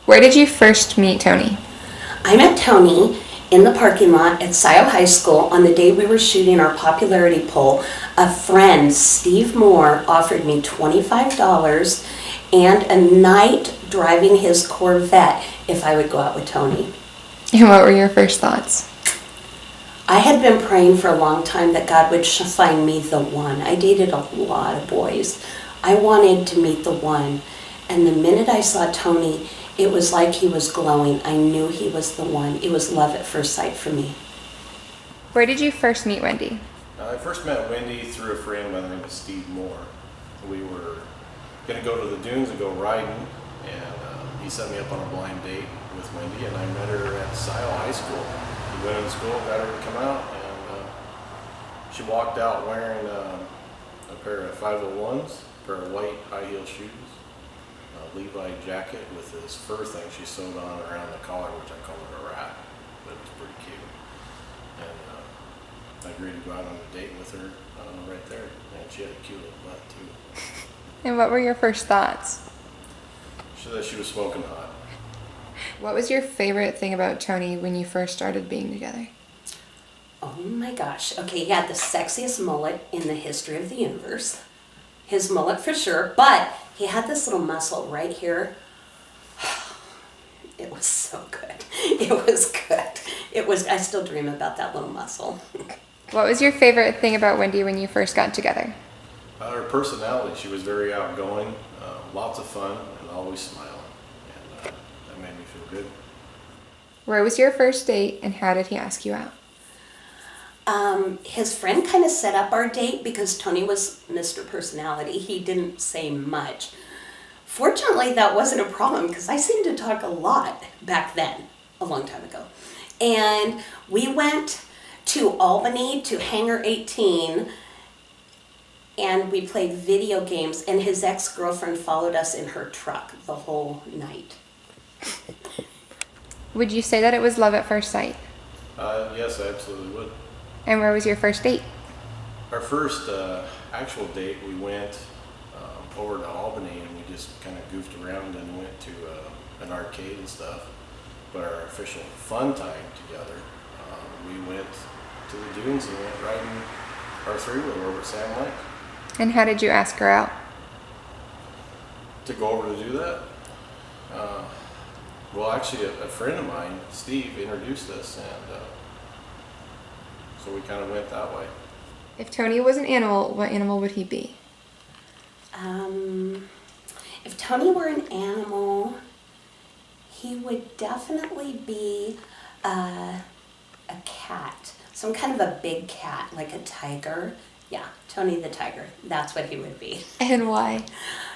Where did you first meet Tony? I met Tony in the parking lot at Scioto High School on the day we were shooting our popularity poll. A friend, Steve Moore, offered me $25 and a night driving his Corvette if I would go out with Tony. And what were your first thoughts? I had been praying for a long time that God would find me the one. I dated a lot of boys. I wanted to meet the one. And the minute I saw Tony, it was like he was glowing. I knew he was the one. It was love at first sight for me. Where did you first meet Whende? I first met Wendy through a friend by the name of Steve Moore. We were going to go to the dunes and go riding, and he set me up on a blind date with Wendy, and I met her at Scioto High School. We went in school, got her to come out, and she walked out wearing a pair of 501s, a pair of white high-heel shoes, a Levi jacket with this fur thing she sewed on around the collar, which I call it a rat, but it was pretty cute. And I agreed to go out on a date with her right there, and she had a cute little butt too. And what were your first thoughts? She said she was smoking hot. What was your favorite thing about Tony when you first started being together? Oh my gosh. Okay, he had the sexiest mullet in the history of the universe. His mullet for sure, but he had this little muscle right here. It was so good. It was good. I still dream about that little muscle. What was your favorite thing about Whende when you first got together? Her personality, she was very outgoing, lots of fun, and always smiling. And that made me feel good. Where was your first date and how did he ask you out? His friend kind of set up our date because Tony was Mr. Personality. He didn't say much. Fortunately, that wasn't a problem because I seemed to talk a lot back then, a long time ago. And we went to Albany to Hangar 18 and we played video games, and his ex-girlfriend followed us in her truck the whole night. Would you say that it was love at first sight? Yes, I absolutely would. And where was your first date? Our first actual date, we went over to Albany, and we just kind of goofed around and went to an arcade and stuff. But our official fun time together, we went to the dunes and went riding our three-wheeler over at Sam Lake. And how did you ask her out? To go over to do that? Well, actually, a friend of mine, Steve, introduced us, and so we kind of went that way. If Tony was an animal, what animal would he be? If Tony were an animal, he would definitely be a cat. Some kind of a big cat, like a tiger. Yeah, Tony the tiger. That's what he would be. And why?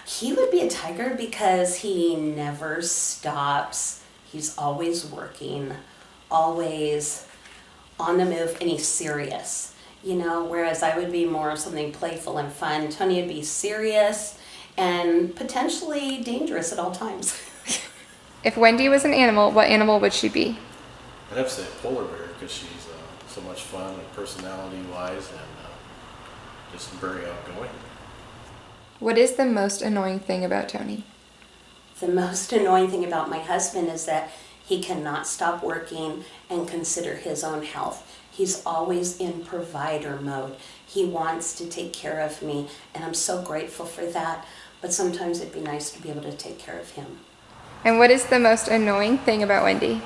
He would be a tiger because he never stops. He's always working, always on the move, and he's serious. You know, whereas I would be more of something playful and fun. Tony would be serious and potentially dangerous at all times. If Whende was an animal, what animal would she be? I'd have to say polar bear because she's so much fun and personality-wise, and just very outgoing. What is the most annoying thing about Tony? The most annoying thing about my husband is that he cannot stop working and consider his own health. He's always in provider mode. He wants to take care of me, and I'm so grateful for that. But sometimes it'd be nice to be able to take care of him. And what is the most annoying thing about Whende?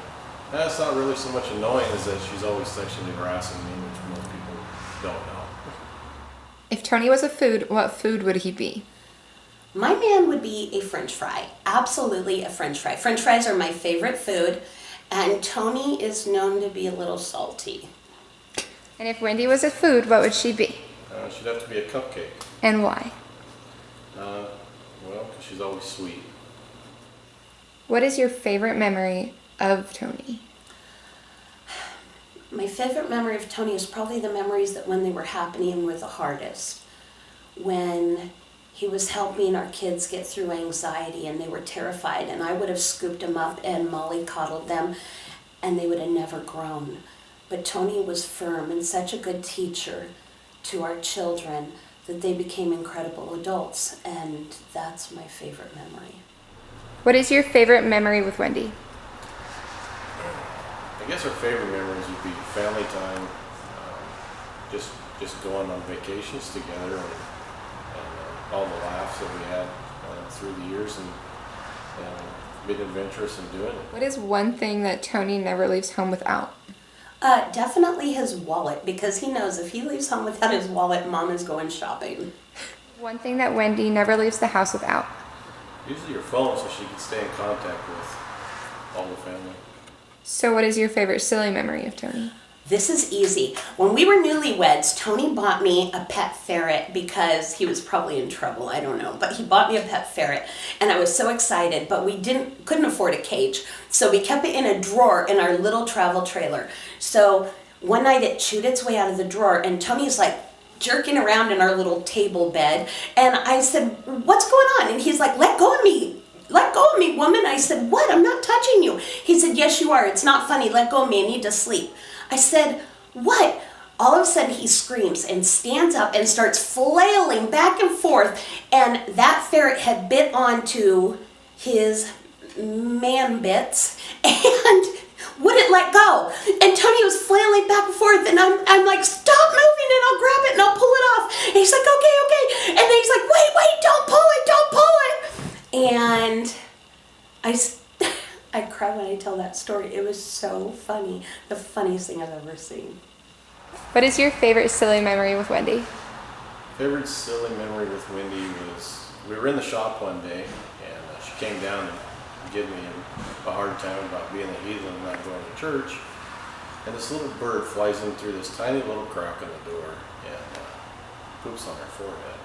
That's not really so much annoying as that she's always sexually harassing me, which most people don't know. If Tony was a food, what food would he be? My man would be a French fry. Absolutely a French fry. French fries are my favorite food, and Tony is known to be a little salty. And if Whende was a food, what would she be? She'd have to be a cupcake. And why? Well, because she's always sweet. What is your favorite memory of Tony? My favorite memory of Tony is probably the memories that when they were happening were the hardest. When he was helping our kids get through anxiety and they were terrified, and I would have scooped them up and mollycoddled them and they would have never grown. But Tony was firm and such a good teacher to our children that they became incredible adults, and that's my favorite memory. What is your favorite memory with Whende? I guess our favorite memories would be family time, just going on vacations together, and all the laughs that we had through the years, and being adventurous and doing it. What is one thing that Tony never leaves home without? Definitely his wallet, because he knows if he leaves home without his wallet, Mom is going shopping. One thing that Whende never leaves the house without. Usually your phone, so she can stay in contact with all the family. So what is your favorite silly memory of Tony? This is easy. When we were newlyweds, Tony bought me a pet ferret because he was probably in trouble, I don't know, but he bought me a pet ferret and I was so excited, but we couldn't afford a cage. So we kept it in a drawer in our little travel trailer. So one night it chewed its way out of the drawer and Tony's like jerking around in our little table bed and I said, "What's going on?" And he's like, "Let go of me. Let go of me, woman." I said, "What? I'm not touching you." He said, "Yes, you are. It's not funny. Let go of me. I need to sleep." I said, "What?" All of a sudden he screams and stands up and starts flailing back and forth, and that ferret had bit onto his man bits and wouldn't let go. And Tony was flailing back and forth, and I'm like, "Stop moving and I'll grab it and I'll pull it off." And he's like, "Okay, okay." And then he's like, "Wait, don't pull it, don't pull it." And I cry when I tell that story. It was so funny. The funniest thing I've ever seen. What is your favorite silly memory with Whende? Favorite silly memory with Whende was we were in the shop one day, and she came down and gave me a hard time about being a heathen and not going to church. And this little bird flies in through this tiny little crack in the door and poops on her forehead.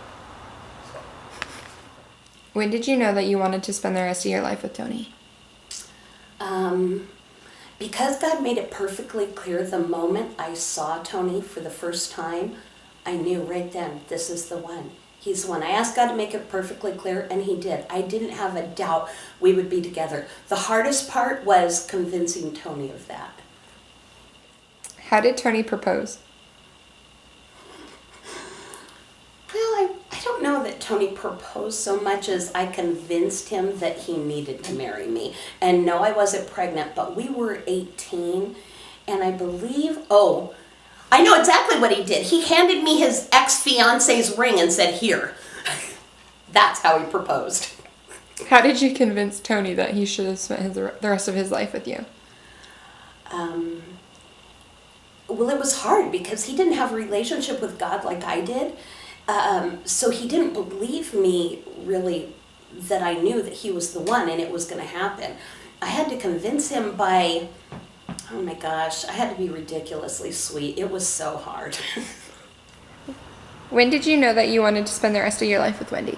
So. When did you know that you wanted to spend the rest of your life with Tony? Because God made it perfectly clear the moment I saw Tony for the first time, I knew right then, this is the one. He's the one. I asked God to make it perfectly clear, and he did. I didn't have a doubt we would be together. The hardest part was convincing Tony of that. How did Tony propose? Well, I don't know that Tony proposed so much as I convinced him that he needed to marry me. And no, I wasn't pregnant, but we were 18, and I believe, I know exactly what he did. He handed me his ex-fiance's ring and said, "Here." That's how he proposed. How did you convince Tony that he should have spent the rest of his life with you? Well, it was hard because he didn't have a relationship with God like I did. So he didn't believe me really that I knew that he was the one and it was going to happen. I had to convince him by, oh my gosh, I had to be ridiculously sweet. It was so hard. When did you know that you wanted to spend the rest of your life with Whende?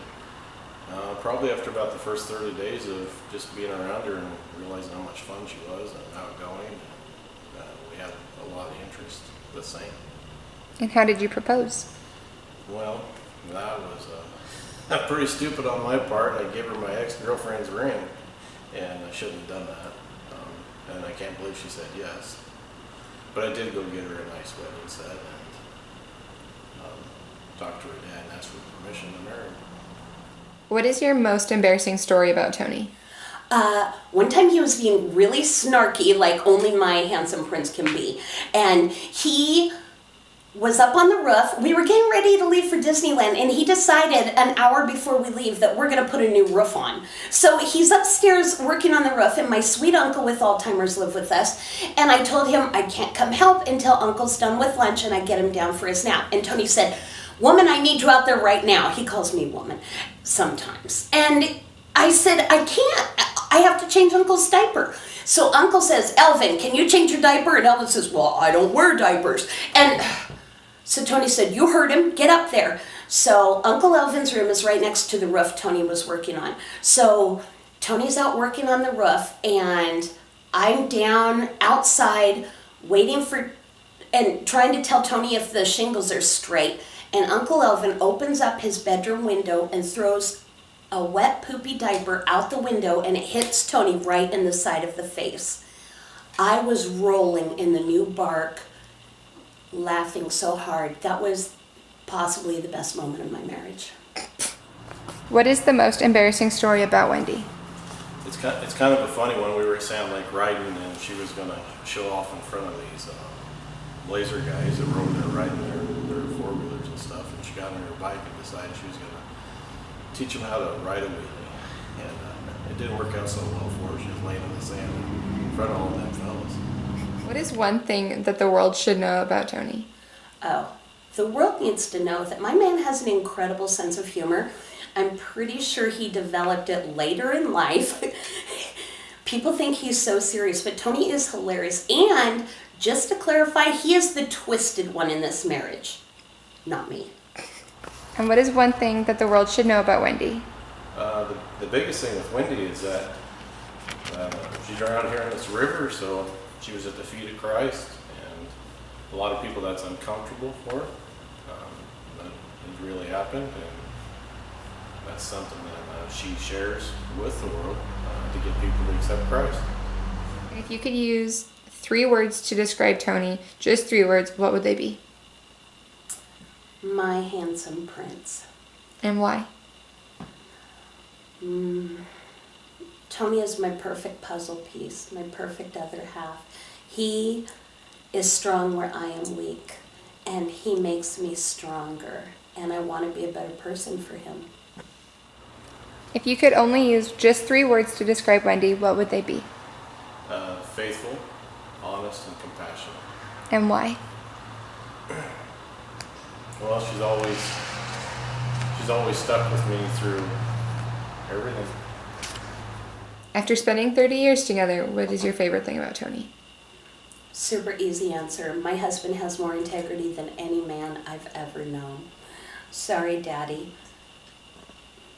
Probably after about the first 30 days of just being around her and realizing how much fun she was and outgoing. We had a lot of interest the same. And how did you propose? Well, that was pretty stupid on my part. I gave her my ex-girlfriend's ring, and I shouldn't have done that. And I can't believe she said yes. But I did go get her a nice wedding set and talk to her dad and ask for permission to marry her. What is your most embarrassing story about Tony? One time he was being really snarky, like only my handsome prince can be. And he was up on the roof. We were getting ready to leave for Disneyland, and he decided an hour before we leave that we're going to put a new roof on. So he's upstairs working on the roof, and my sweet uncle with Alzheimer's lived with us. And I told him I can't come help until Uncle's done with lunch and I get him down for his nap. And Tony said, "Woman, I need you out there right now." He calls me woman sometimes. And I said, "I can't. I have to change Uncle's diaper." So Uncle says, "Elvin, can you change your diaper?" And Elvin says, "Well, I don't wear diapers." And so Tony said, "You heard him. Get up there." So Uncle Elvin's room is right next to the roof Tony was working on. So Tony's out working on the roof, and I'm down outside waiting for and trying to tell Tony if the shingles are straight. And Uncle Elvin opens up his bedroom window and throws a wet poopy diaper out the window, and it hits Tony right in the side of the face. I was rolling in the new bark, laughing so hard. That was possibly the best moment of my marriage. What is the most embarrassing story about Whende? It's it's kind of a funny one. We were at Sand Lake riding, and she was going to show off in front of these laser guys that were over there riding their four-wheelers and stuff. And she got on her bike and decided she was going to teach them how to ride a wheelie. And it didn't work out so well for her. She was laying in the sand in front of all them fellas. What is one thing that the world should know about Tony? Oh, the world needs to know that my man has an incredible sense of humor. I'm pretty sure he developed it later in life. People think he's so serious, but Tony is hilarious. And just to clarify, he is the twisted one in this marriage, not me. And what is one thing that the world should know about Whende? The biggest thing with Whende is that she's around here in this river, so she was at the feet of Christ, and a lot of people that's uncomfortable for her. But it really happened, and that's something that she shares with the world to get people to accept Christ. And if you could use 3 words to describe Tony, just 3 words, what would they be? My handsome prince. And why? Tony is my perfect puzzle piece, my perfect other half. He is strong where I am weak, and he makes me stronger, and I want to be a better person for him. If you could only use just 3 words to describe Whende, what would they be? Faithful, honest, and compassionate. And why? Well, she's always stuck with me through everything. After spending 30 years together, what is your favorite thing about Tony? Super easy answer. My husband has more integrity than any man I've ever known. Sorry, Daddy,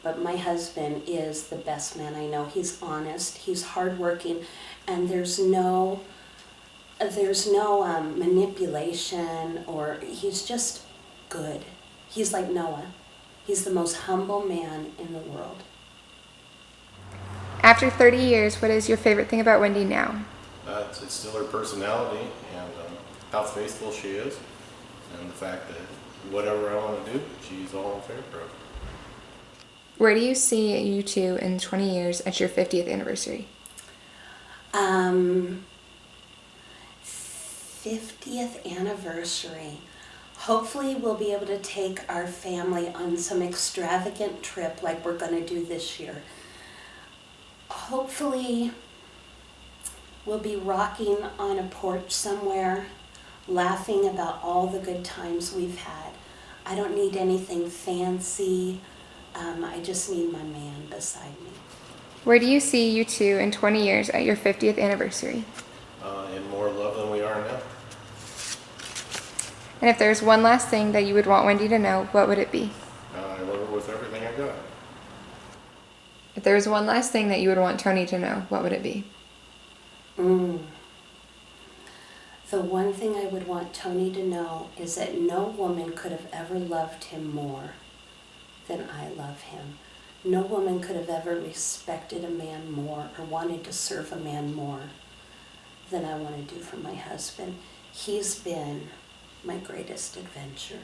but my husband is the best man I know. He's honest, he's hardworking, and there's no manipulation, or he's just good. He's like Noah. He's the most humble man in the world. After 30 years, what is your favorite thing about Whende now? It's still her personality and how faithful she is, and the fact that whatever I want to do, she's all in favor of. Where do you see you two in 20 years at your 50th anniversary? 50th anniversary. Hopefully we'll be able to take our family on some extravagant trip like we're going to do this year. Hopefully we'll be rocking on a porch somewhere, laughing about all the good times we've had. I don't need anything fancy. I just need my man beside me. Where do you see you two in 20 years at your 50th anniversary? In more love than we are now. And if there's one last thing that you would want Whende to know, what would it be? I love her with everything I got. If there was one last thing that you would want Tony to know, what would it be? The one thing I would want Tony to know is that no woman could have ever loved him more than I love him. No woman could have ever respected a man more or wanted to serve a man more than I want to do for my husband. He's been my greatest adventure.